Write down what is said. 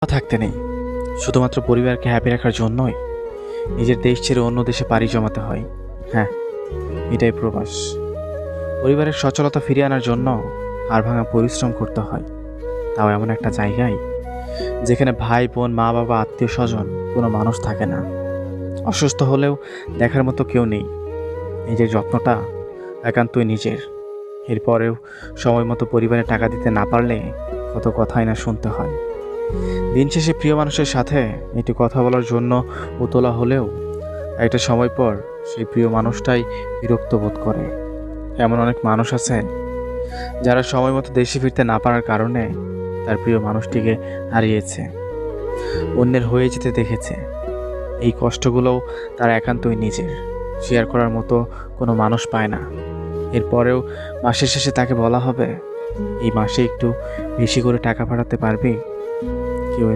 থাকতে নেই, শুধুমাত্র পরিবারকে হ্যাপি রাখার জন্যই নিজের দেশ ছেড়ে অন্য দেশে পাড়ি জমাতে হয়। হ্যাঁ, এটাই প্রবাস। পরিবারের সচলতা ফিরিয়ে আনার জন্য হাড় ভাঙা পরিশ্রম করতে হয়, তাও এমন একটা জায়গায় যেখানে ভাই বোন মা বাবা আত্মীয় স্বজন কোনো মানুষ থাকে না। অসুস্থ হলেও দেখার মতো কেউ নেই। নিজের যত্নটা একান্তই নিজের। এরপরেও সময় মতো পরিবারে টাকা দিতে না পারলে কত কথাই না শুনতে হয়। দিন শেষে প্রিয় মানুষের সাথে একটু কথা বলার জন্য উতলা হলেও একটা সময় পর সেই প্রিয় মানুষটাই বিরক্ত বোধ করে। এমন অনেক মানুষ আছে যারা সময় মতো দেশে ফিরতে না পারার কারণে তার প্রিয় মানুষটিকে হারিয়েছে, অন্যের হয়ে যেতে দেখেছে। এই কষ্টগুলোও তার একান্তই নিজের, শেয়ার করার মতো কোনো মানুষ পায় না। এরপরেও মাসের শেষে তাকে বলা হবে, এই মাসে একটু বেশি করে টাকা পাঠাতে পারবি?